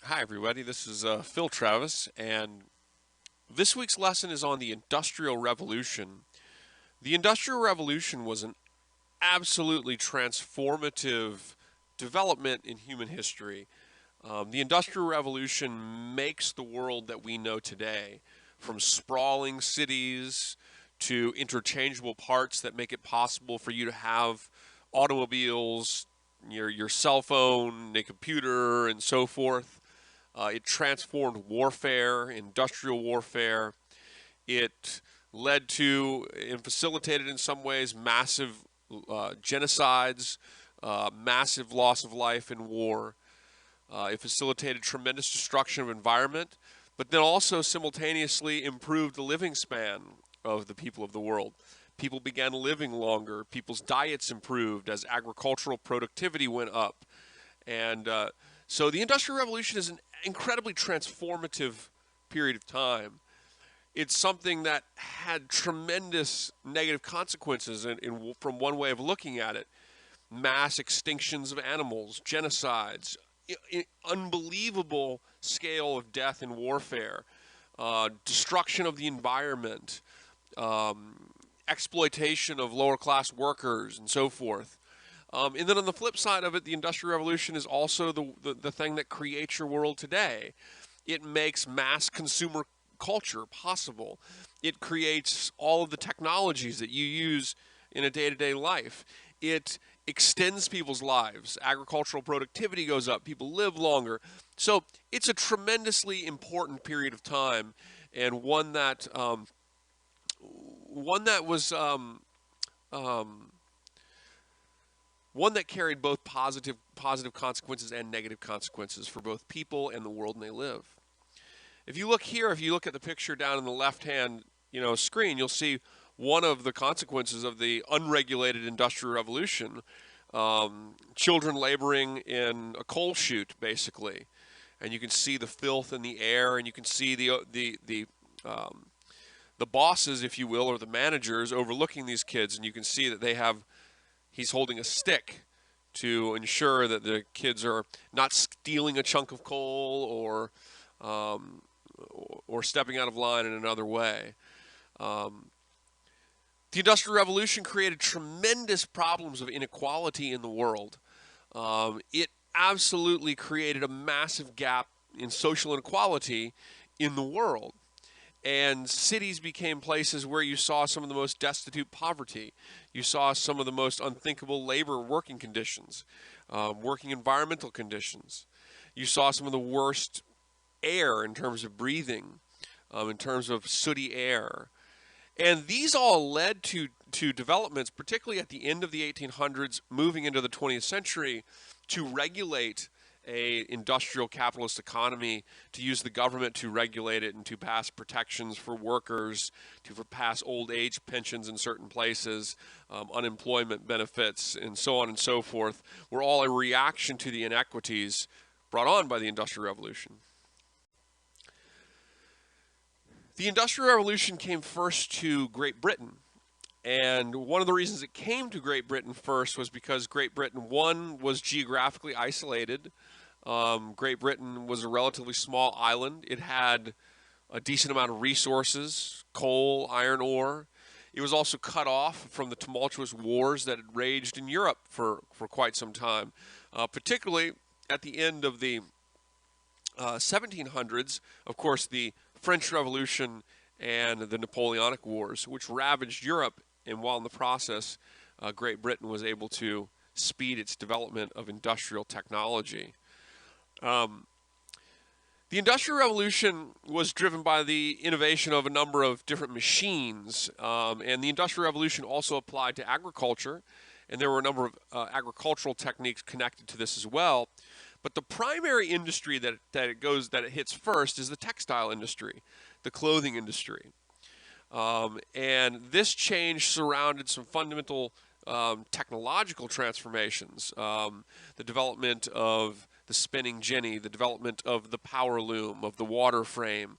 Hi, everybody. This is Phil Travis, and this week's lesson is on the Industrial Revolution. The Industrial Revolution was an absolutely transformative development in human history. The Industrial Revolution makes the world that we know today, from sprawling cities to interchangeable parts that make it possible for you to have automobiles, your cell phone, a computer, and so forth. It transformed warfare, industrial warfare. It led to and facilitated in some ways massive genocides, massive loss of life in war. It facilitated tremendous destruction of environment, but then also simultaneously improved the living span of the people of the world. People began living longer. People's diets improved as agricultural productivity went up. And so the Industrial Revolution is an incredibly transformative period of time. It's something that had tremendous negative consequences from one way of looking at it. Mass extinctions of animals, genocides, unbelievable scale of death in warfare, destruction of the environment, exploitation of lower class workers, and so forth. And then on the flip side of it, the Industrial Revolution is also the thing that creates your world today. It makes mass consumer culture possible. It creates all of the technologies that you use in a day-to-day life. It extends people's lives. Agricultural productivity goes up. People live longer. So it's a tremendously important period of time, and um, one that carried both positive consequences and negative consequences for both people and the world they live. If you look here, if you look at the picture down in the left-hand, screen, you'll see one of the consequences of the unregulated Industrial Revolution: children laboring in a coal chute, basically, and you can see the filth in the air, and you can see the bosses, if you will, or the managers overlooking these kids, and you can see that he's holding a stick to ensure that the kids are not stealing a chunk of coal um, or stepping out of line in another way. Um, the Industrial Revolution created tremendous problems of inequality in the world. It absolutely created a massive gap in social inequality in the world. And cities became places where you saw some of the most destitute poverty. You saw some of the most unthinkable labor working conditions, working environmental conditions. You saw some of the worst air in terms of breathing, in terms of sooty air. And these all led to developments, particularly at the end of the 1800s, moving into the 20th century, to regulate a industrial capitalist economy, to use the government to regulate it and to pass protections for workers, to pass old age pensions in certain places, unemployment benefits, and so on and so forth, were all a reaction to the inequities brought on by the Industrial Revolution. The Industrial Revolution came first to Great Britain. And one of the reasons it came to Great Britain first was because Great Britain, one, was geographically isolated. Great Britain was a relatively small island. It had a decent amount of resources: coal, iron ore. It was also cut off from the tumultuous wars that had raged in Europe for quite some time, particularly at the end of the 1700s. Of course, the French Revolution and the Napoleonic Wars, which ravaged Europe, and while in the process, Great Britain was able to speed its development of industrial technology. Um, the Industrial Revolution was driven by the innovation of a number of different machines, and the Industrial Revolution also applied to agriculture, and there were a number of agricultural techniques connected to this as well. But the primary industry that it hits first is the textile industry, the clothing industry. And this change surrounded some fundamental technological transformations: the development of the spinning jenny, the development of the power loom, of the water frame.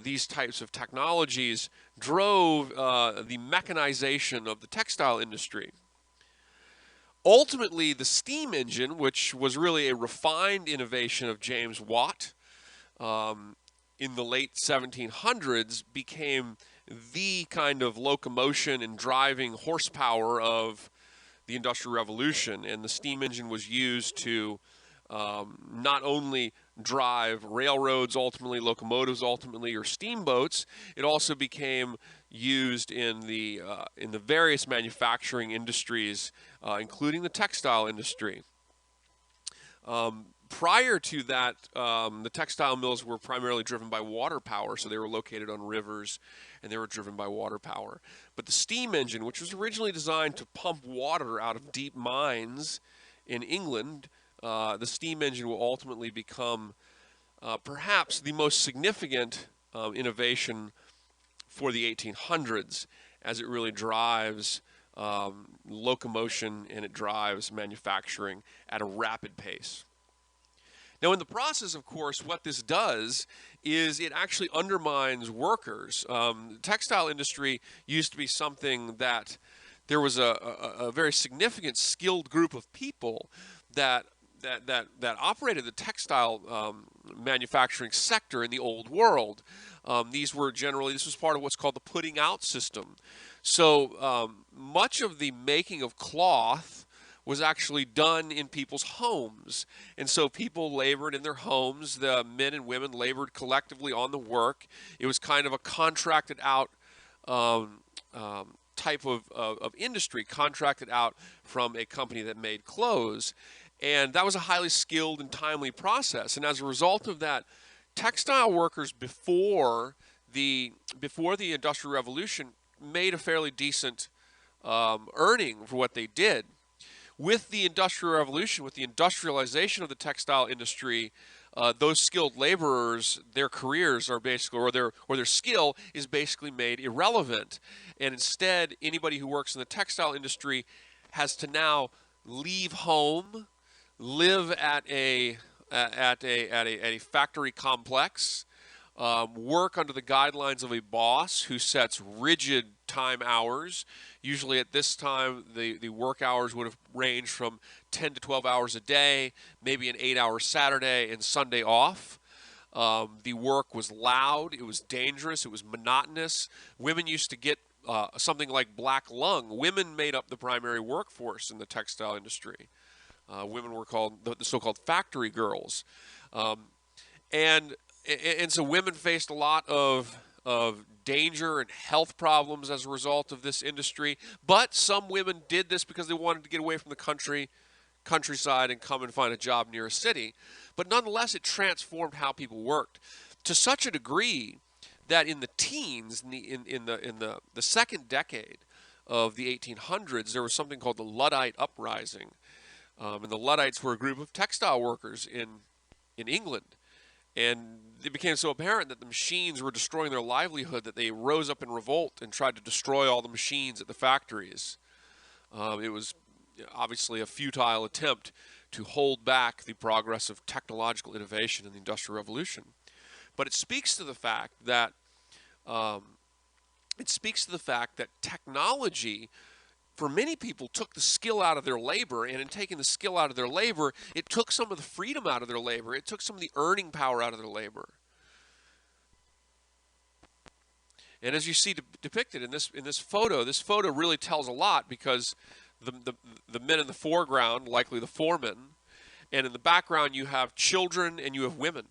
These types of technologies drove the mechanization of the textile industry. Ultimately, the steam engine, which was really a refined innovation of James Watt in the late 1700s, became the kind of locomotion and driving horsepower of the Industrial Revolution. And the steam engine was used to not only drive railroads, ultimately locomotives, ultimately, or steamboats. It also became used in the various manufacturing industries, including the textile industry. Prior to that, the textile mills were primarily driven by water power, so they were located on rivers and they were driven by water power. But the steam engine, which was originally designed to pump water out of deep mines in England, the steam engine will ultimately become perhaps the most significant innovation for the 1800s, as it really drives locomotion and it drives manufacturing at a rapid pace. Now, in the process, of course, what this does is it actually undermines workers. The textile industry used to be something that there was a very significant skilled group of people that operated the textile manufacturing sector in the old world. This was part of what's called the putting out system. So much of the making of cloth was actually done in people's homes. And so people labored in their homes. The men and women labored collectively on the work. It was kind of a contracted out type of industry, contracted out from a company that made clothes. And that was a highly skilled and timely process. And as a result of that, textile workers before the Industrial Revolution made a fairly decent earning for what they did. With the Industrial Revolution, with the industrialization of the textile industry, those skilled laborers, their careers are basically, or their skill is basically made irrelevant. And instead, anybody who works in the textile industry has to now leave home, live at a factory complex, work under the guidelines of a boss who sets rigid time hours. Usually at this time, the work hours would have ranged from 10 to 12 hours a day, maybe an 8-hour Saturday and Sunday off. The work was loud, it was dangerous, it was monotonous. Women used to get something like black lung. Women made up the primary workforce in the textile industry. Women were called the so-called factory girls. And so women faced a lot of danger and health problems as a result of this industry. But some women did this because they wanted to get away from the countryside and come and find a job near a city. But nonetheless, it transformed how people worked to such a degree that in the teens, in the second decade of the 1800s, there was something called the Luddite Uprising. And the Luddites were a group of textile workers in England. And it became so apparent that the machines were destroying their livelihood that they rose up in revolt and tried to destroy all the machines at the factories. It was obviously a futile attempt to hold back the progress of technological innovation in the Industrial Revolution. But it speaks to the fact that technology, for many people, took the skill out of their labor, and in taking the skill out of their labor, it took some of the freedom out of their labor. It took some of the earning power out of their labor. And as you see depicted in this photo really tells a lot, because the men in the foreground, likely the foremen, and in the background you have children and you have women.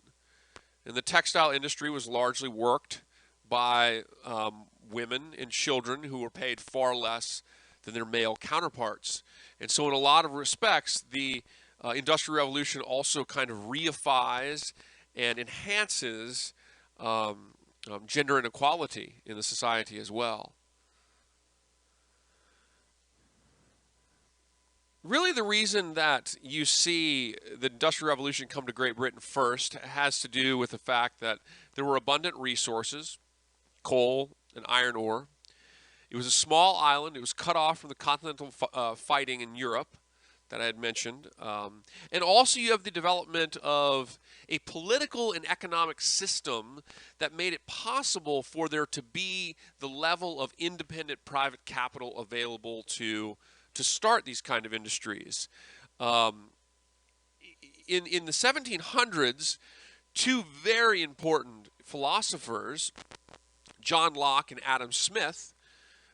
And the textile industry was largely worked by women and children who were paid far less than their male counterparts. And so in a lot of respects, the Industrial Revolution also kind of reifies and enhances gender inequality in the society as well. Really, the reason that you see the Industrial Revolution come to Great Britain first has to do with the fact that there were abundant resources, coal and iron ore. It was a small island. It was cut off from the continental fighting in Europe that I had mentioned. And also you have the development of a political and economic system that made it possible for there to be the level of independent private capital available to to start these kind of industries. Um, in the 1700s, two very important philosophers, John Locke and Adam Smith,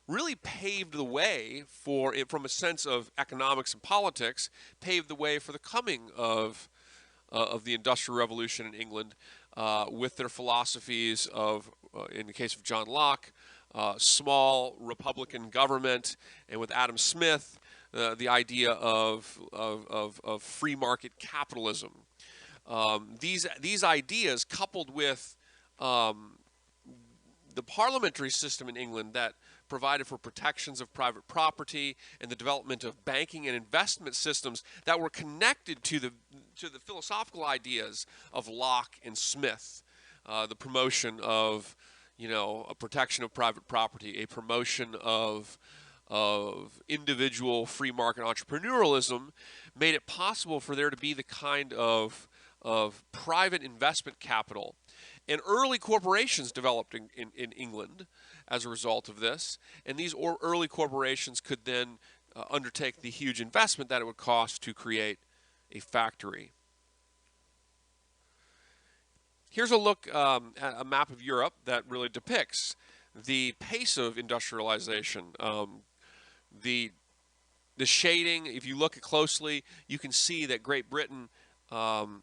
really paved the way for it from a sense of economics and politics, paved the way for the coming of the Industrial Revolution in England with their philosophies of, in the case of John Locke, small Republican government, and with Adam Smith, the idea of free market capitalism. These ideas, coupled with the parliamentary system in England that provided for protections of private property and the development of banking and investment systems that were connected to the philosophical ideas of Locke and Smith, the promotion of, a protection of private property, a promotion of individual free market entrepreneurialism, made it possible for there to be the kind of private investment capital. And early corporations developed in England as a result of this. And these early corporations could then undertake the huge investment that it would cost to create a factory. Here's a look at a map of Europe that really depicts the pace of industrialization. The shading, if you look closely, you can see that Great Britain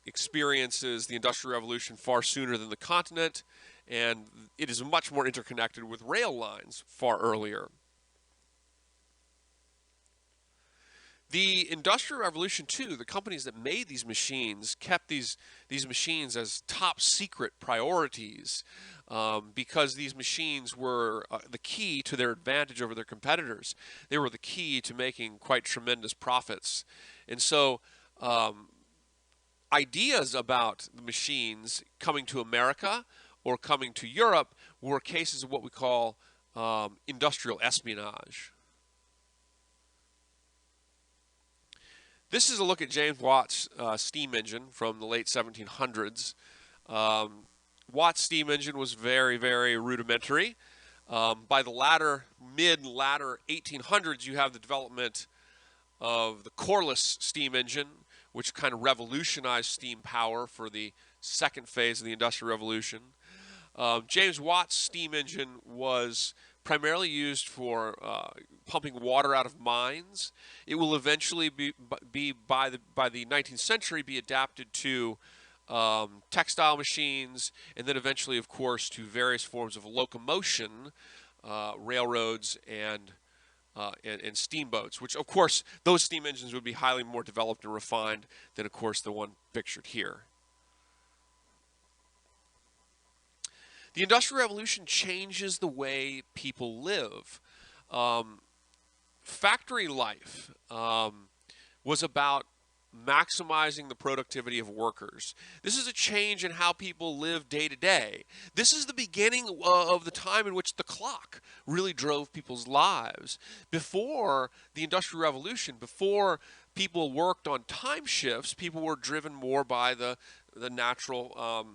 experiences the Industrial Revolution far sooner than the continent, and it is much more interconnected with rail lines far earlier. The Industrial Revolution, too, the companies that made these machines kept these machines as top secret priorities because these machines were the key to their advantage over their competitors. They were the key to making quite tremendous profits. And so ideas about the machines coming to America or coming to Europe were cases of what we call industrial espionage. This is a look at James Watt's steam engine from the late 1700s. Watt's steam engine was very, very rudimentary. By the mid-latter 1800s, you have the development of the coreless steam engine, which kind of revolutionized steam power for the second phase of the Industrial Revolution. James Watt's steam engine was primarily used for pumping water out of mines. It will eventually be by the 19th century be adapted to textile machines, and then eventually, of course, to various forms of locomotion, railroads and steamboats, which, of course, those steam engines would be highly more developed and refined than, of course, the one pictured here. The Industrial Revolution changes the way people live. Factory life was about maximizing the productivity of workers. This is a change in how people live day to day. This is the beginning of the time in which the clock really drove people's lives. Before the Industrial Revolution, before people worked on time shifts, people were driven more by the natural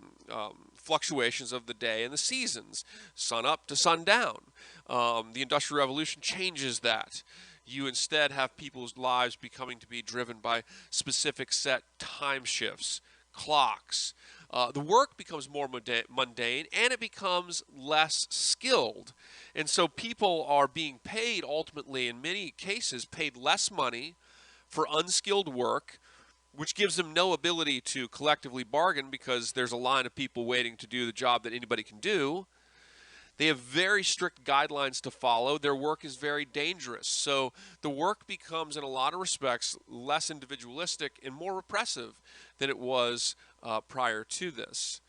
fluctuations of the day and the seasons, sun up to sundown. The Industrial Revolution changes that. You instead have people's lives becoming to be driven by specific set time shifts, clocks. The work becomes more mundane and it becomes less skilled. And so people are being paid ultimately, in many cases, paid less money for unskilled work, which gives them no ability to collectively bargain because there's a line of people waiting to do the job that anybody can do. They have very strict guidelines to follow. Their work is very dangerous. So the work becomes, in a lot of respects, less individualistic and more repressive than it was prior to this.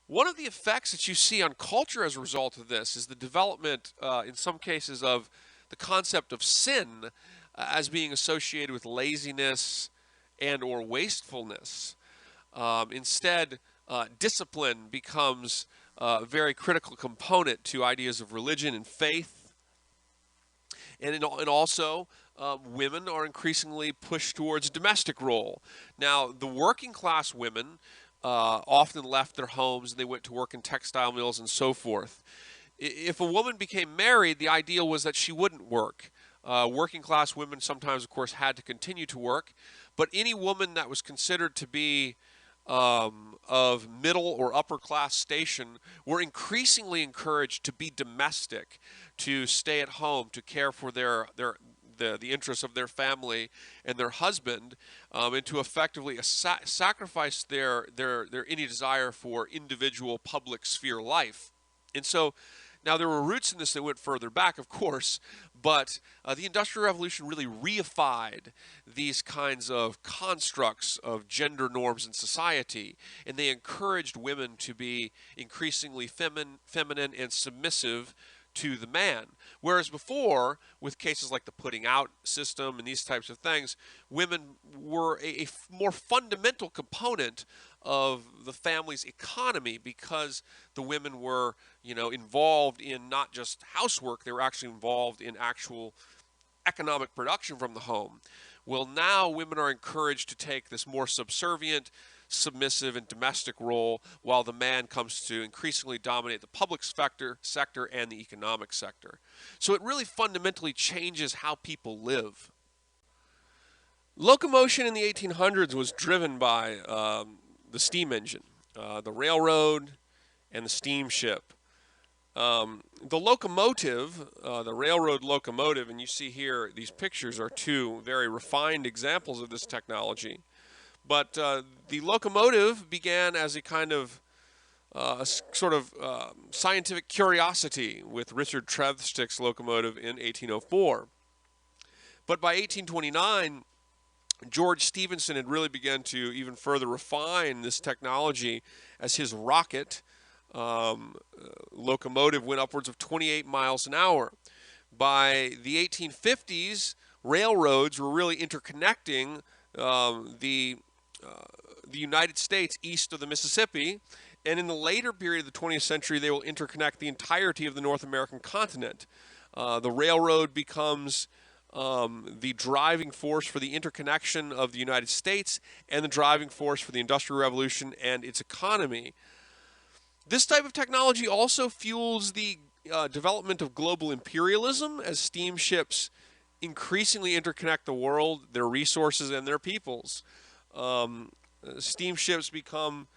One of the effects that you see on culture as a result of this is the development, in some cases, of the concept of sin as being associated with laziness and or wastefulness. Instead, discipline becomes a very critical component to ideas of religion and faith. And also, women are increasingly pushed towards domestic role. Now, the working class women often left their homes and they went to work in textile mills and so forth. If a woman became married, the ideal was that she wouldn't work. Working class women sometimes, of course, had to continue to work, but any woman that was considered to be of middle or upper class station were increasingly encouraged to be domestic, to stay at home, to care for the interests of their family and their husband, and to effectively sacrifice their any desire for individual public sphere life. And so now there were roots in this that went further back, of course, but the Industrial Revolution really reified these kinds of constructs of gender norms in society, and they encouraged women to be increasingly feminine and submissive to the man. Whereas before, with cases like the putting out system and these types of things, women were a more fundamental component of the family's economy because the women were, involved in not just housework, they were actually involved in actual economic production from the home. Well, now women are encouraged to take this more subservient, submissive, and domestic role, while the man comes to increasingly dominate the public sector and the economic sector. So it really fundamentally changes how people live. Locomotion in the 1800s was driven by the steam engine, the railroad, and the steamship. The locomotive, the railroad locomotive, and you see here these pictures are two very refined examples of this technology. But the locomotive began as a kind of scientific curiosity with Richard Trevithick's locomotive in 1804. But by 1829, George Stephenson had really begun to even further refine this technology as his rocket locomotive went upwards of 28 miles an hour. By the 1850s, railroads were really interconnecting the United States east of the Mississippi, and in the later period of the 20th century, they will interconnect the entirety of the North American continent. The railroad becomes the driving force for the interconnection of the United States and the driving force for the Industrial Revolution and its economy. This type of technology also fuels the development of global imperialism as steamships increasingly interconnect the world, their resources, and their peoples. Steamships become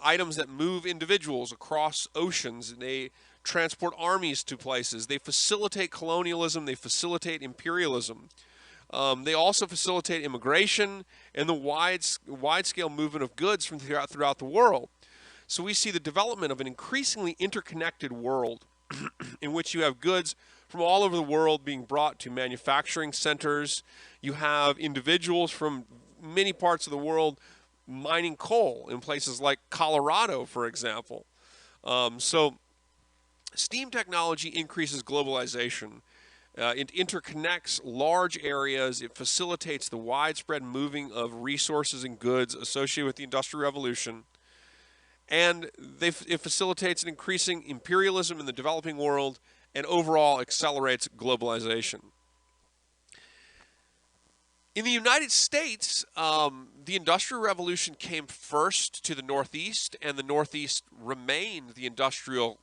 items that move individuals across oceans. They transport armies to places. They facilitate colonialism. They facilitate imperialism. They also facilitate immigration and the wide-scale movement of goods from throughout the world. So we see the development of an increasingly interconnected world in which you have goods from all over the world being brought to manufacturing centers. You have individuals from many parts of the world mining coal in places like Colorado, for example. So steam technology increases globalization. It interconnects large areas. It facilitates the widespread moving of resources and goods associated with the Industrial Revolution. And it facilitates an increasing imperialism in the developing world and overall accelerates globalization. In the United States, the Industrial Revolution came first to the Northeast, and the Northeast remained the industrial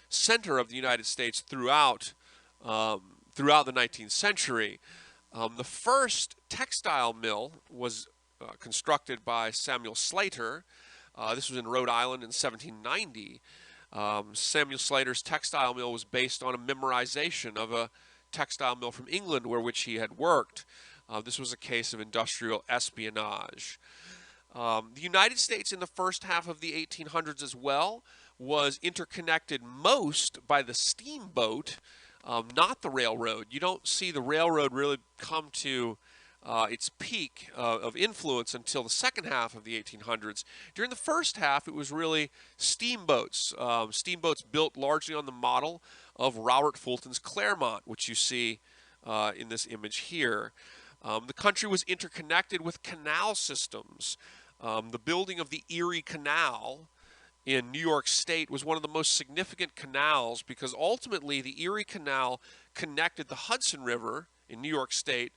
center of the United States throughout the 19th century. The first textile mill was constructed by Samuel Slater. This was in Rhode Island in 1790. Samuel Slater's textile mill was based on a memorization of a textile mill from England which he had worked. This was a case of industrial espionage. The United States in the first half of the 1800s as well was interconnected most by the steamboat, not the railroad. You don't see the railroad really come to its peak of influence until the second half of the 1800s. During the first half, it was really steamboats. Steamboats built largely on the model of Robert Fulton's Clermont, which you see in this image here. The country was interconnected with canal systems. The building of the Erie Canal in New York State was one of the most significant canals because ultimately the Erie Canal connected the Hudson River in New York State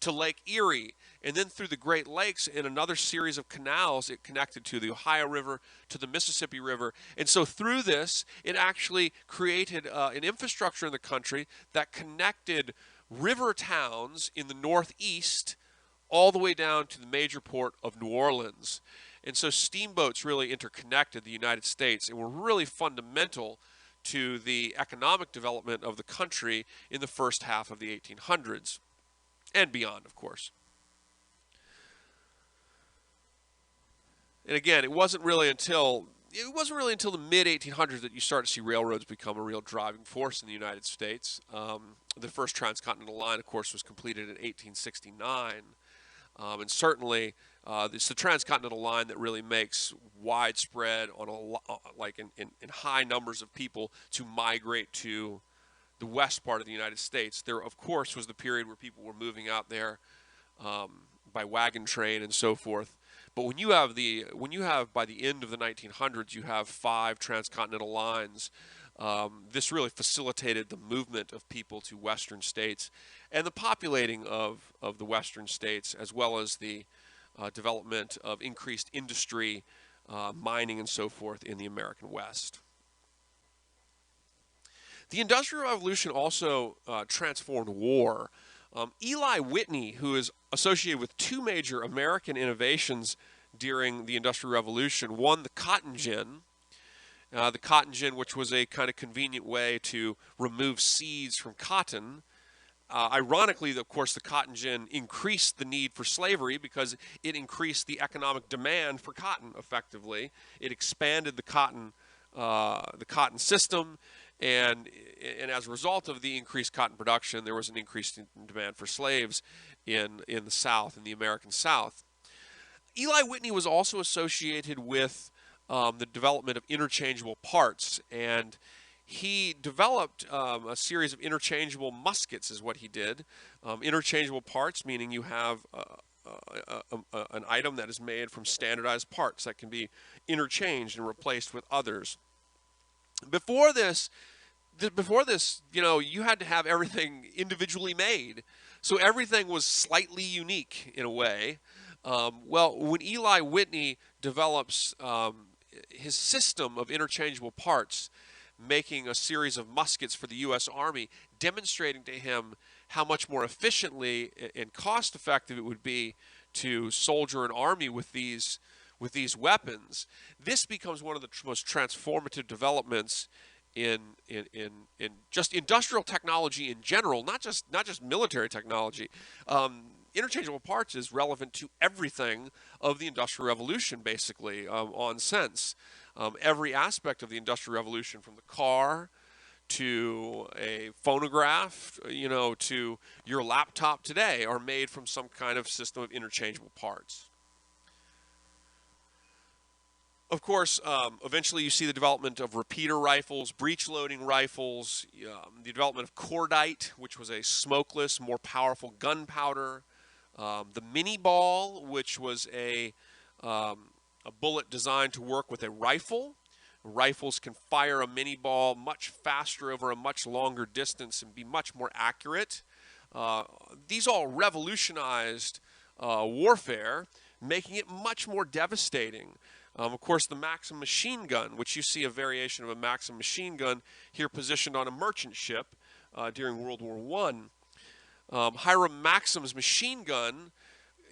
to Lake Erie, and then through the Great Lakes in another series of canals. It connected to the Ohio River, to the Mississippi River. And so through this, it actually created an infrastructure in the country that connected river towns in the Northeast all the way down to the major port of New Orleans. And so steamboats really interconnected the United States and were really fundamental to the economic development of the country in the first half of the 1800s and beyond, of course. And again, it wasn't really until the mid 1800s that you start to see railroads become a real driving force in the United States. The first transcontinental line, of course, was completed in 1869. And certainly, it's the transcontinental line that really makes widespread on in high numbers of people to migrate to the west part of the United States. There, of course, was the period where people were moving out there by wagon train and so forth. But when you have by the end of the 1900s, you have 5 transcontinental lines. This really facilitated the movement of people to western states and the populating of the western states, as well as the development of increased industry, mining, and so forth in the American West. The Industrial Revolution also transformed war. Eli Whitney, who is associated with 2 major American innovations during the Industrial Revolution, one, the cotton gin. The cotton gin, which was a kind of convenient way to remove seeds from cotton. Ironically, of course, the cotton gin increased the need for slavery because it increased the economic demand for cotton effectively. It expanded the cotton system, and as a result of the increased cotton production, there was an increased demand for slaves in the South, in the American South. Eli Whitney was also associated with the development of interchangeable parts, and he developed a series of interchangeable muskets is what he did. Interchangeable parts, meaning you have an item that is made from standardized parts that can be interchanged and replaced with others. Before this, you had to have everything individually made. So everything was slightly unique in a way. Well, when Eli Whitney develops his system of interchangeable parts, making a series of muskets for the U.S. Army, demonstrating to him how much more efficiently and cost-effective it would be to soldier an army with these weapons. This becomes one of the most transformative developments in just industrial technology in general, not just military technology. Interchangeable parts is relevant to everything of the Industrial Revolution, basically, on sense. Every aspect of the Industrial Revolution, from the car to a phonograph, to your laptop today, are made from some kind of system of interchangeable parts. Of course, eventually you see the development of repeater rifles, breech-loading rifles, the development of cordite, which was a smokeless, more powerful gunpowder, the mini ball, which was a bullet designed to work with a rifle. Rifles can fire a mini ball much faster over a much longer distance and be much more accurate. These all revolutionized warfare, making it much more devastating. Of course, the Maxim machine gun, which you see a variation of a Maxim machine gun here positioned on a merchant ship during World War I. Hiram Maxim's machine gun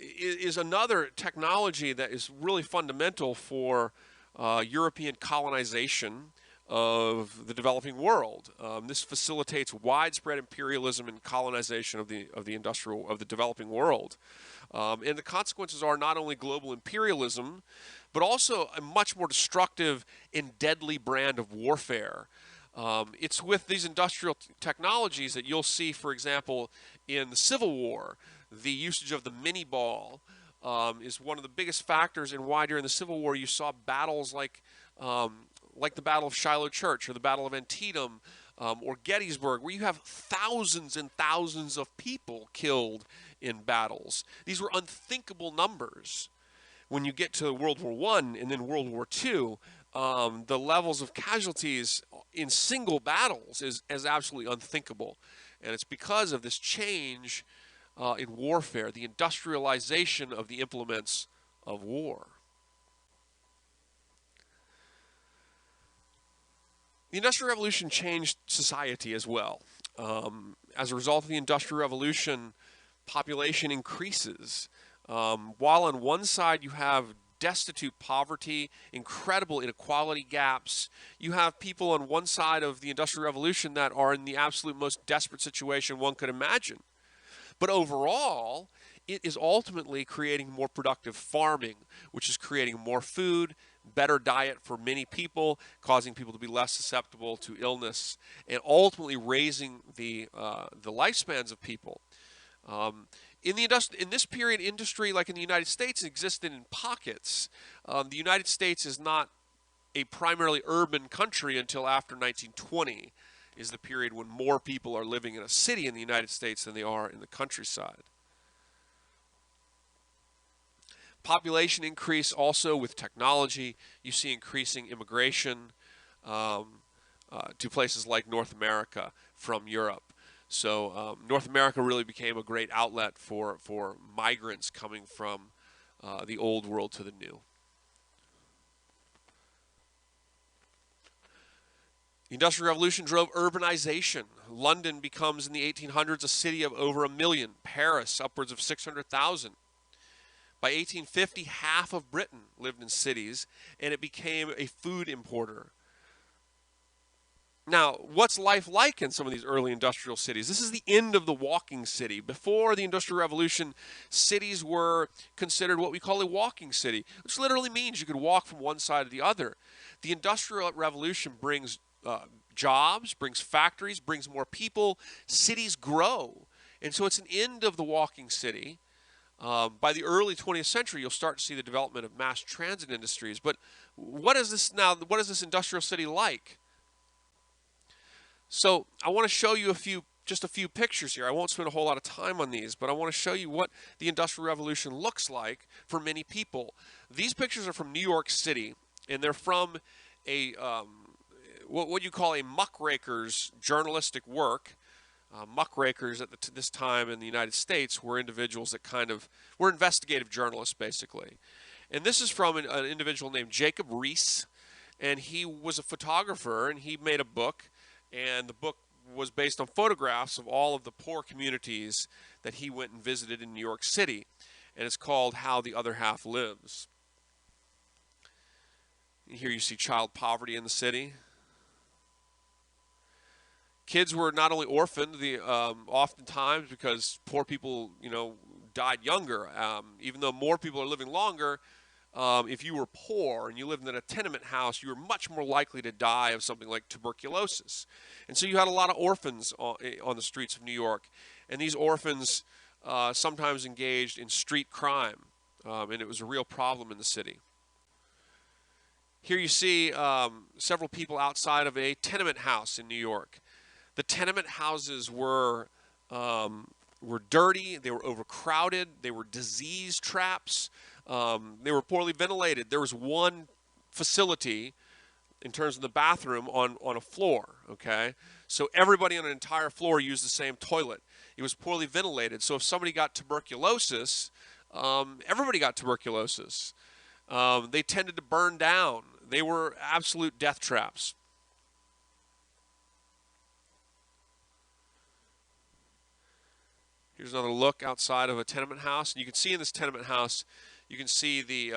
is another technology that is really fundamental for European colonization of the developing world. This facilitates widespread imperialism and colonization of the developing world. And the consequences are not only global imperialism, but also a much more destructive and deadly brand of warfare. It's with these industrial technologies that you'll see, for example, in the Civil War, the usage of the mini ball is one of the biggest factors in why during the Civil War you saw battles like the Battle of Shiloh Church or the Battle of Antietam or Gettysburg, where you have thousands and thousands of people killed in battles. These were unthinkable numbers. When you get to World War I and then World War II, the levels of casualties in single battles is absolutely unthinkable. And it's because of this change in warfare, the industrialization of the implements of war. The Industrial Revolution changed society as well. As a result of the Industrial Revolution, population increases. While on one side you have destitute poverty, incredible inequality gaps, you have people on one side of the Industrial Revolution that are in the absolute most desperate situation one could imagine. But overall, it is ultimately creating more productive farming, which is creating more food, better diet for many people, causing people to be less susceptible to illness, and ultimately raising the lifespans of people. In this period, industry, like in the United States, existed in pockets. The United States is not a primarily urban country until after 1920, is the period when more people are living in a city in the United States than they are in the countryside. Population increase also with technology. You see increasing immigration to places like North America from Europe. So North America really became a great outlet for migrants coming from the old world to the new. The Industrial Revolution drove urbanization. London becomes in the 1800s a city of over 1 million. Paris, upwards of 600,000. By 1850, half of Britain lived in cities, and it became a food importer. Now, what's life like in some of these early industrial cities? This is the end of the walking city. Before the Industrial Revolution, cities were considered what we call a walking city, which literally means you could walk from one side to the other. The Industrial Revolution brings jobs, brings factories, brings more people. Cities grow. And so it's an end of the walking city. By the early 20th century, you'll start to see the development of mass transit industries. But what is this now? What is this industrial city like? So I want to show you just a few pictures here. I won't spend a whole lot of time on these, but I want to show you what the Industrial Revolution looks like for many people. These pictures are from New York City, and they're from a what you call a muckraker's journalistic work. Muckrakers at this time in the United States were individuals that were investigative journalists, basically. And this is from an individual named Jacob Riis, and he was a photographer, and he made a book, and the book was based on photographs of all of the poor communities that he went and visited in New York City, and it's called How the Other Half Lives. Here you see child poverty in the city. Kids were not only orphaned, oftentimes because poor people, died younger. Even though more people are living longer, if you were poor and you lived in a tenement house, you were much more likely to die of something like tuberculosis. And so you had a lot of orphans on the streets of New York. And these orphans sometimes engaged in street crime, and it was a real problem in the city. Here you see several people outside of a tenement house in New York. The tenement houses were dirty, they were overcrowded, they were disease traps, they were poorly ventilated. There was one facility in terms of the bathroom on a floor, okay? So everybody on an entire floor used the same toilet. It was poorly ventilated, so if somebody got tuberculosis, everybody got tuberculosis. They tended to burn down. They were absolute death traps. Here's another look outside of a tenement house. And you can see in this tenement house, you can see the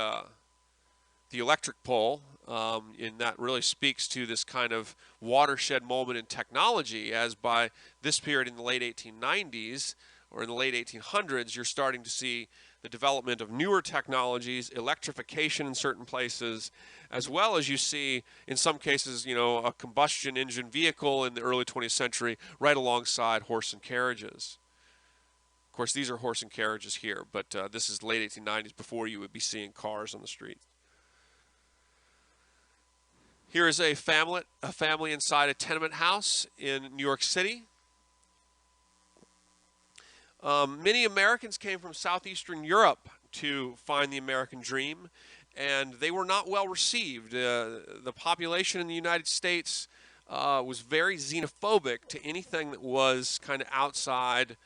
electric pole, and that really speaks to this kind of watershed moment in technology, as by this period in the late 1890s or in the late 1800s, you're starting to see the development of newer technologies, electrification in certain places, as well as you see, in some cases, a combustion engine vehicle in the early 20th century right alongside horse and carriages. Of course, these are horse and carriages here, but this is the late 1890s, before you would be seeing cars on the street. Here is a family inside a tenement house in New York City. Many Americans came from southeastern Europe to find the American dream, and they were not well received. The population in the United States was very xenophobic to anything that was kind of outside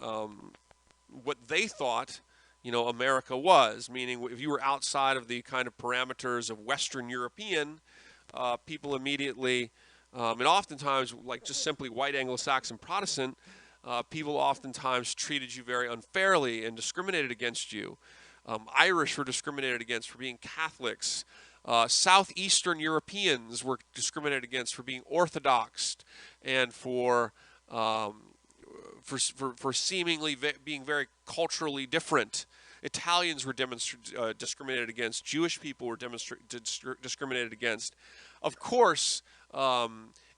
what they thought, America was. Meaning, if you were outside of the kind of parameters of Western European, people immediately, and oftentimes, like just simply white Anglo-Saxon Protestant, people oftentimes treated you very unfairly and discriminated against you. Irish were discriminated against for being Catholics. Southeastern Europeans were discriminated against for being Orthodox and for seemingly being very culturally different. Italians were discriminated against. Jewish people were discriminated against. Of course,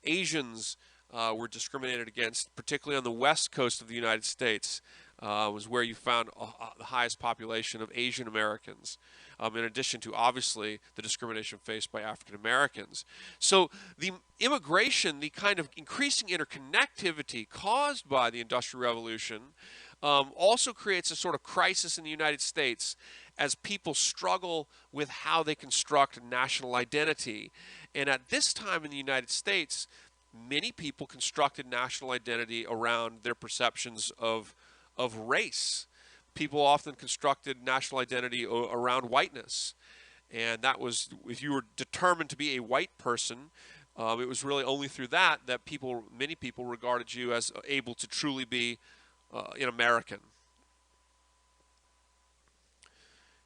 Asians were discriminated against, particularly on the west coast of the United States. Was where you found the highest population of Asian Americans, in addition to, obviously, the discrimination faced by African Americans. So the immigration, the kind of increasing interconnectivity caused by the Industrial Revolution, also creates a sort of crisis in the United States as people struggle with how they construct national identity. And at this time in the United States, many people constructed national identity around their perceptions of race. People often constructed national identity around whiteness. And that was, if you were determined to be a white person, it was really only through that many people regarded you as able to truly be an American.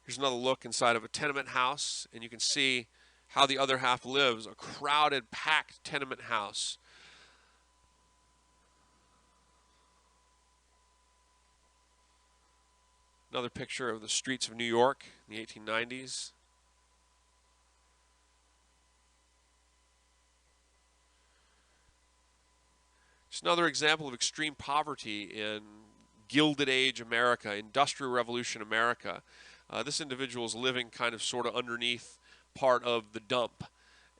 Here's another look inside of a tenement house, and you can see how the other half lives, a crowded, packed tenement house. Another picture of the streets of New York in the 1890s. Just another example of extreme poverty in Gilded Age America, Industrial Revolution America. This individual is living kind of sort of underneath part of the dump,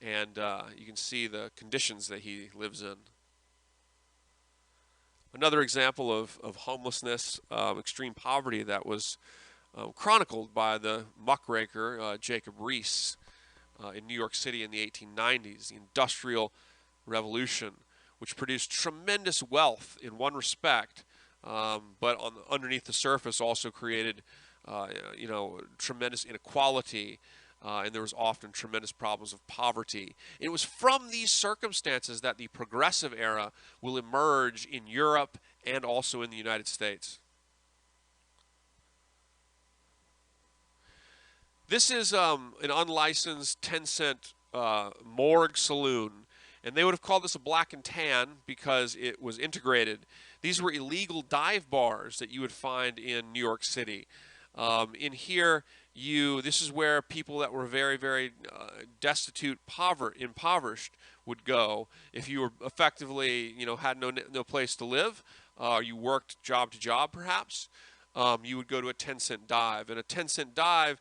and you can see the conditions that he lives in. Another example of homelessness, extreme poverty that was chronicled by the muckraker Jacob Riis in New York City in the 1890s, the Industrial Revolution, which produced tremendous wealth in one respect, but underneath the surface also created tremendous inequality, and there was often tremendous problems of poverty. It was from these circumstances that the progressive era will emerge in Europe and also in the United States. This is an unlicensed 10-cent morgue saloon, and they would have called this a black and tan because it was integrated. These were illegal dive bars that you would find in New York City. In here, this is where people that were very, very destitute, impoverished would go. If you were effectively, had no place to live, you worked job to job perhaps, you would go to a 10-cent dive. And a 10-cent dive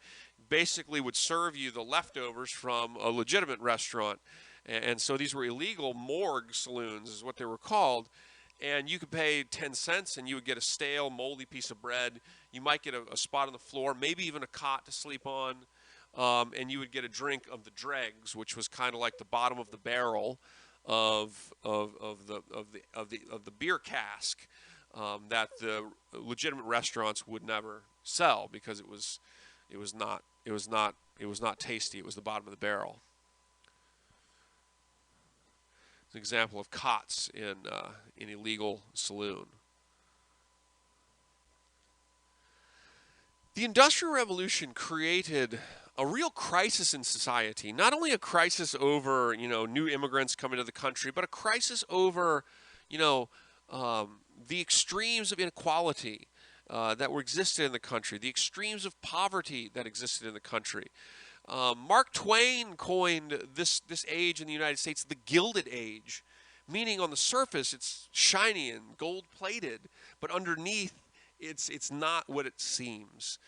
basically would serve you the leftovers from a legitimate restaurant. And so these were illegal morgue saloons is what they were called. And you could pay 10 cents and you would get a stale, moldy piece of bread. You might get a spot on the floor, maybe even a cot to sleep on. And you would get a drink of the dregs, which was kind of like the bottom of the barrel of the beer cask that the legitimate restaurants would never sell because it was not tasty. It was the bottom of the barrel. An example of cots in an illegal saloon. The Industrial Revolution created a real crisis in society. Not only a crisis over new immigrants coming to the country, but a crisis over the extremes of inequality that existed in the country, the extremes of poverty that existed in the country. Mark Twain coined this age in the United States the Gilded Age, meaning on the surface it's shiny and gold-plated, but underneath it's not what it seems.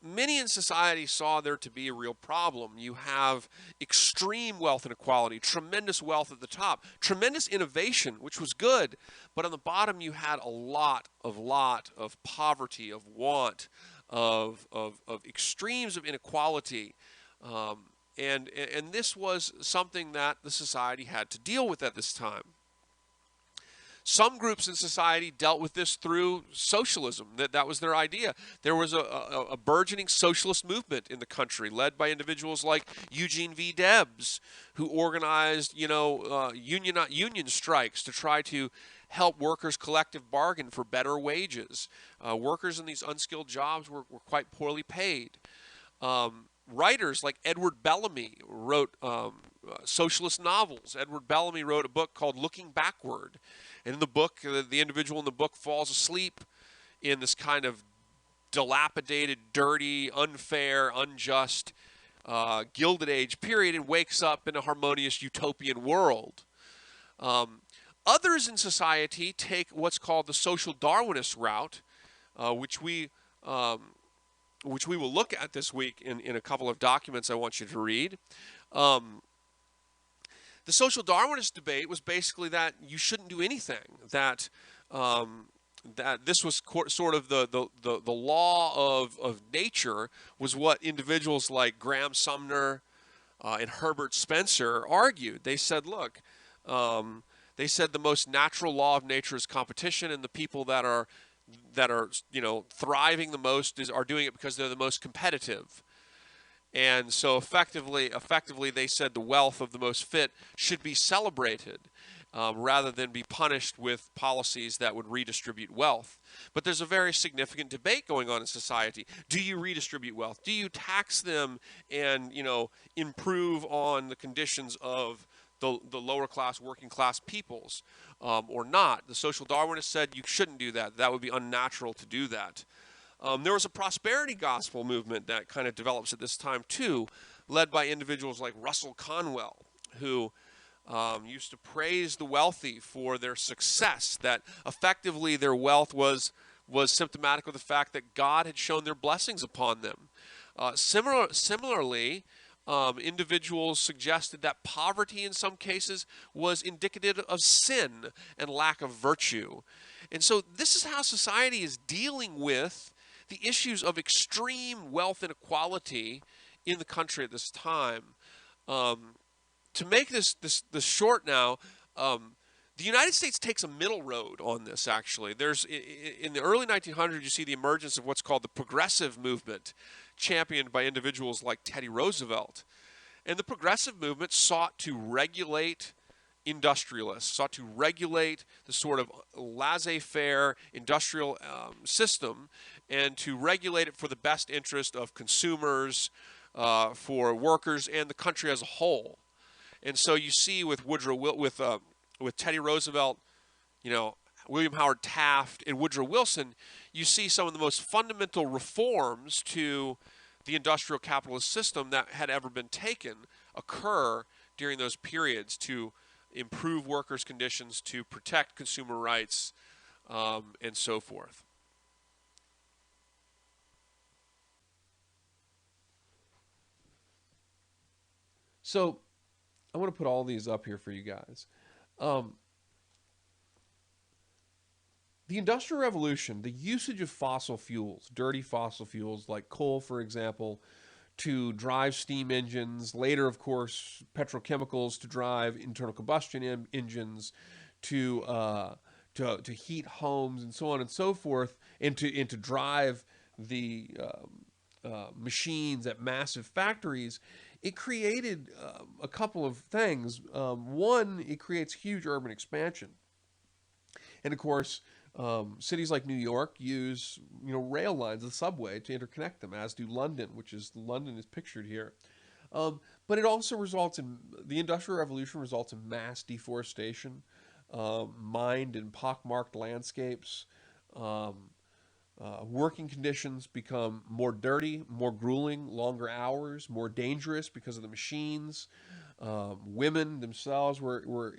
Many in society saw there to be a real problem. You have extreme wealth inequality, tremendous wealth at the top, tremendous innovation, which was good, but on the bottom you had a lot of poverty, of want, of extremes of inequality, and this was something that the society had to deal with at this time. Some groups in society dealt with this through socialism. That was their idea. There was a burgeoning socialist movement in the country, led by individuals like Eugene V. Debs, who organized, union strikes to try to help workers collective bargain for better wages. Workers in these unskilled jobs were quite poorly paid. Writers like Edward Bellamy wrote socialist novels. Edward Bellamy wrote a book called Looking Backward. And in the book, the individual in the book falls asleep in this kind of dilapidated, dirty, unfair, unjust, Gilded Age period and wakes up in a harmonious utopian world. Others in society take what's called the social Darwinist route, which we will look at this week in a couple of documents I want you to read. The social Darwinist debate was basically that you shouldn't do anything, that this was sort of the law of nature was what individuals like Graham Sumner and Herbert Spencer argued. They said, look, they said the most natural law of nature is competition, and the people that are thriving the most are doing it because they're the most competitive. And so effectively they said the wealth of the most fit should be celebrated rather than be punished with policies that would redistribute wealth. But there's a very significant debate going on in society. Do you redistribute wealth? Do you tax them and improve on the conditions of the lower class, working class peoples or not? The social Darwinists said you shouldn't do that. That would be unnatural to do that. There was a prosperity gospel movement that kind of develops at this time too, led by individuals like Russell Conwell, who used to praise the wealthy for their success, that effectively their wealth was symptomatic of the fact that God had shown their blessings upon them. Similarly, individuals suggested that poverty in some cases was indicative of sin and lack of virtue. And so this is how society is dealing with the issues of extreme wealth inequality in the country at this time. To make this short now, the United States takes a middle road on this, actually. In the early 1900s, you see the emergence of what's called the progressive movement, championed by individuals like Teddy Roosevelt. And the progressive movement sought to regulate industrialists, sought to regulate the sort of laissez-faire industrial system, and to regulate it for the best interest of consumers, for workers, and the country as a whole. And so you see with Teddy Roosevelt, William Howard Taft, and Woodrow Wilson, you see some of the most fundamental reforms to the industrial capitalist system that had ever been taken occur during those periods to improve workers' conditions, to protect consumer rights, and so forth. So I want to put all these up here for you guys. The Industrial Revolution, the usage of fossil fuels, dirty fossil fuels like coal, for example, to drive steam engines, later, of course, petrochemicals to drive internal combustion engines, to heat homes, and so on and so forth, and to drive the machines at massive factories. It created a couple of things. One, it creates huge urban expansion. And of course, cities like New York use rail lines, the subway, to interconnect them, as do London, London is pictured here. But it also the Industrial Revolution results in mass deforestation, mined and pockmarked landscapes. Working conditions become more dirty, more grueling, longer hours, more dangerous because of the machines. Women themselves were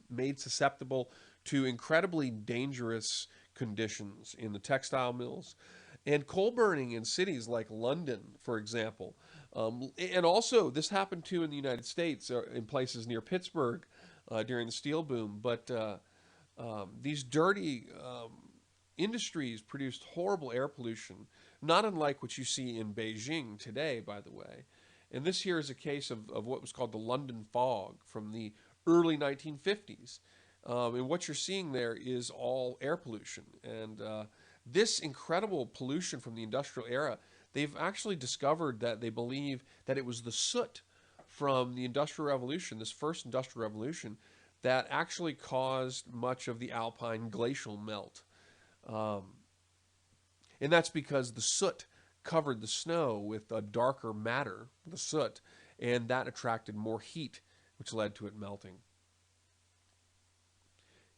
made susceptible to incredibly dangerous conditions in the textile mills. And coal burning in cities like London, for example. And also, this happened too in the United States, in places near Pittsburgh during the steel boom. But these dirty industries produced horrible air pollution, not unlike what you see in Beijing today, by the way. And this here is a case of what was called the London fog from the early 1950s. And what you're seeing there is all air pollution. And this incredible pollution from the industrial era, they've actually discovered that they believe that it was the soot from the Industrial Revolution, this first Industrial Revolution, that actually caused much of the alpine glacial melt. Um, and that's because the soot covered the snow with a darker matter, the soot, and that attracted more heat, which led to it melting.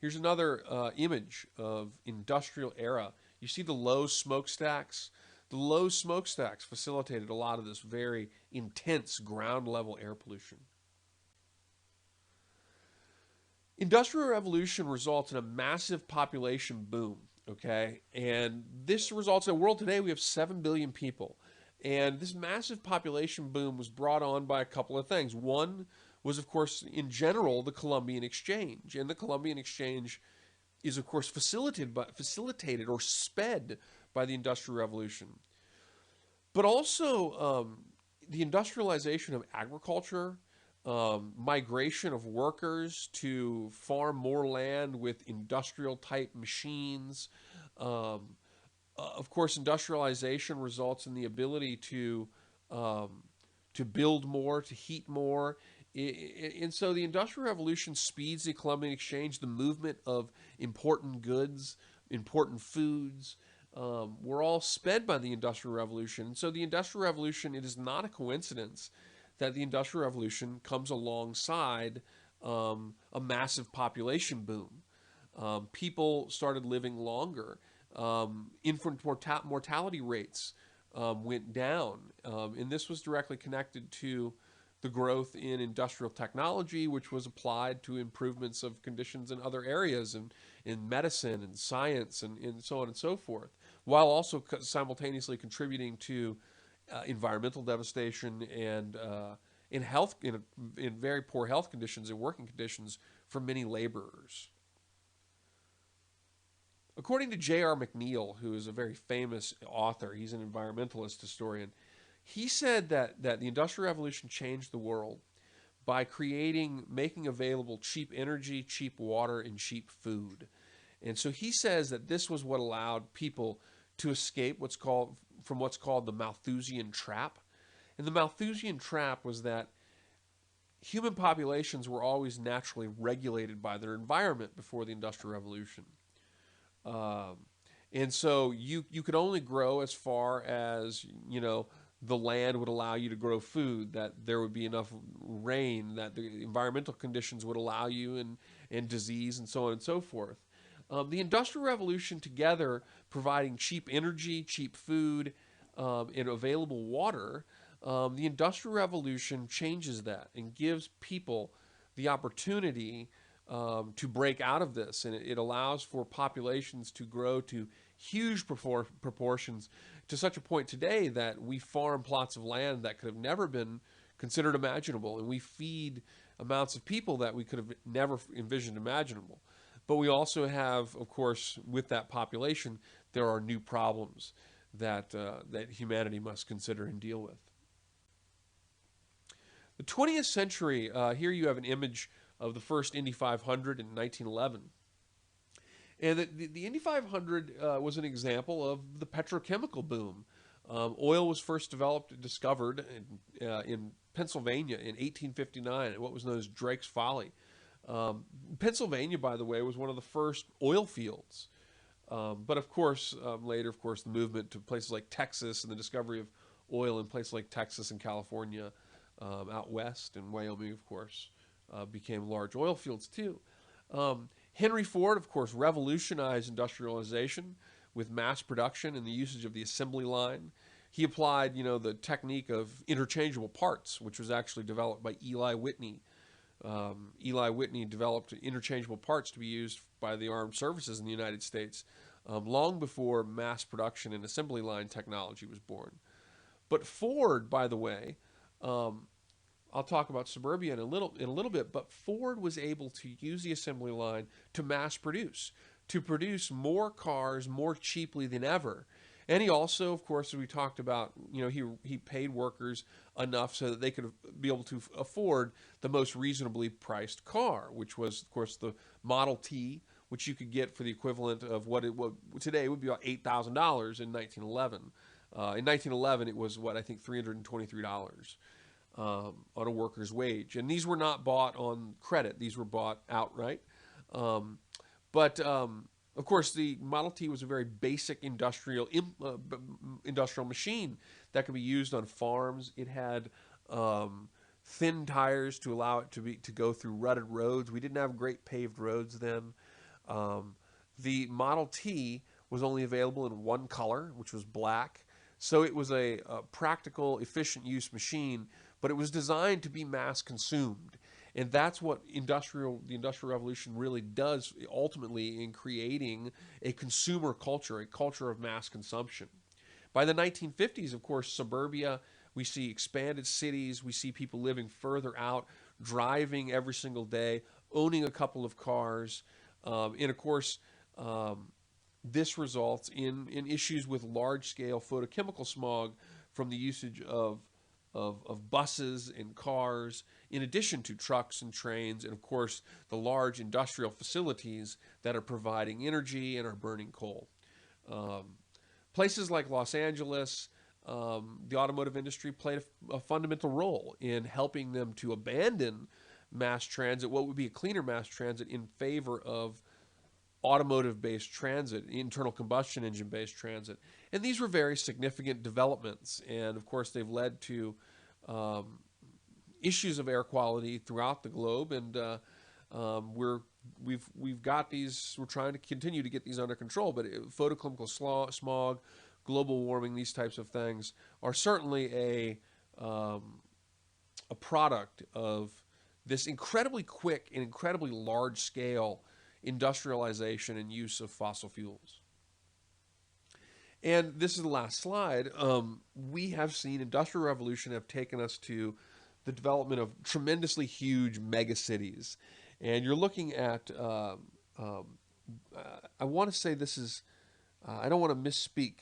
Here's another image of industrial era. You see the low smokestacks? The low smokestacks facilitated a lot of this very intense ground level air pollution. Industrial revolution results in a massive population boom, okay? And this results in a world today we have 7 billion people. And this massive population boom was brought on by a couple of things. One was, of course, in general, the Columbian Exchange. And the Columbian Exchange is, of course, facilitated or sped by the Industrial Revolution. But also the industrialization of agriculture, migration of workers to farm more land with industrial type machines. Of course, industrialization results in the ability to build more, to heat more. And so the Industrial Revolution speeds the Columbian Exchange, the movement of important goods, important foods. Were all sped by the Industrial Revolution. And so the Industrial Revolution, it is not a coincidence that the Industrial Revolution comes alongside a massive population boom. People started living longer. Infant mortality rates went down. And this was directly connected to the growth in industrial technology, which was applied to improvements of conditions in other areas, and in medicine and science and so on and so forth, while also simultaneously contributing to environmental devastation and in very poor health conditions and working conditions for many laborers. According to J.R. McNeill, who is a very famous author, he's an environmentalist historian, he said that the Industrial Revolution changed the world by making available cheap energy, cheap water, and cheap food. And so he says that this was what allowed people to escape what's called the Malthusian trap. And the Malthusian trap was that human populations were always naturally regulated by their environment before the Industrial Revolution. And so you could only grow as far as, the land would allow you to grow food, that there would be enough rain, that the environmental conditions would allow you, and disease and so on and so forth. The Industrial Revolution together, providing cheap energy, cheap food, and available water, the Industrial Revolution changes that and gives people the opportunity to break out of this. And it allows for populations to grow to huge proportions, to such a point today that we farm plots of land that could have never been considered imaginable, and we feed amounts of people that we could have never envisioned imaginable. But we also have, of course, with that population, there are new problems that humanity must consider and deal with. The 20th century, here you have an image of the first Indy 500 in 1911. And the Indy 500 was an example of the petrochemical boom. Oil was first discovered in Pennsylvania in 1859 at what was known as Drake's Folly. Pennsylvania, by the way, was one of the first oil fields. But of course, later, of course, the movement to places like Texas and the discovery of oil in places like Texas and California out west, and Wyoming, of course, became large oil fields too. Henry Ford, of course, revolutionized industrialization with mass production and the usage of the assembly line. He applied, the technique of interchangeable parts, which was actually developed by Eli Whitney. Eli Whitney developed interchangeable parts to be used by the armed services in the United States long before mass production and assembly line technology was born. But Ford, by the way, I'll talk about suburbia in a little bit, but Ford was able to use the assembly line to mass produce, to produce more cars more cheaply than ever. And he also, of course, as we talked about, he paid workers enough so that they could be able to afford the most reasonably priced car, which was, of course, the Model T, which you could get for the equivalent of what today would be about $8,000 in 1911. In 1911, it was what I think $323 on a worker's wage, and these were not bought on credit; these were bought outright. Um, but of course, the Model T was a very basic industrial machine that could be used on farms. It had thin tires to allow it to go through rutted roads. We didn't have great paved roads then. Um, the Model T was only available in one color, which was black. So it was a practical, efficient use machine, but it was designed to be mass consumed. And that's what the Industrial Revolution really does ultimately in creating a consumer culture, a culture of mass consumption. By the 1950s, of course, suburbia, we see expanded cities, we see people living further out, driving every single day, owning a couple of cars. And of course, this results in issues with large-scale photochemical smog from the usage of buses and cars, in addition to trucks and trains, and of course the large industrial facilities that are providing energy and are burning coal. Um, Places like Los Angeles, the automotive industry played a fundamental role in helping them to abandon mass transit, what would be a cleaner mass transit, in favor of automotive-based transit, internal combustion engine-based transit. And these were very significant developments. And of course, they've led to um, issues of air quality throughout the globe. And we've got these. We're trying to continue to get these under control. But photochemical smog, global warming, these types of things are certainly a product of this incredibly quick and incredibly large scale industrialization and use of fossil fuels. And this is the last slide. We have seen industrial revolution have taken us to the development of tremendously huge megacities. And you're looking at, I want to say this is, I don't want to misspeak.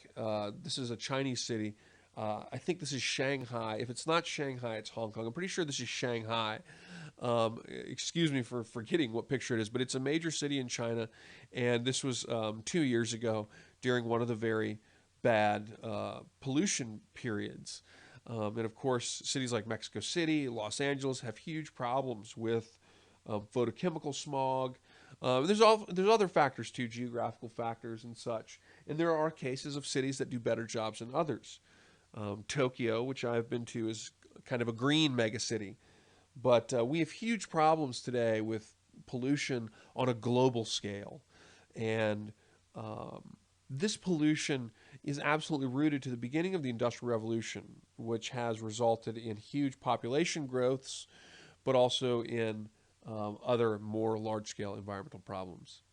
This is a Chinese city. I think this is Shanghai. If it's not Shanghai, it's Hong Kong. I'm pretty sure this is Shanghai. Excuse me for forgetting what picture it is, but it's a major city in China, and this was 2 years ago during one of the very bad pollution periods. And of course, cities like Mexico City, Los Angeles have huge problems with photochemical smog. There's other factors too, geographical factors and such. And there are cases of cities that do better jobs than others. Tokyo, which I've been to, is kind of a green megacity. But we have huge problems today with pollution on a global scale. And this pollution is absolutely rooted to the beginning of the Industrial Revolution, which has resulted in huge population growths, but also in other more large-scale environmental problems.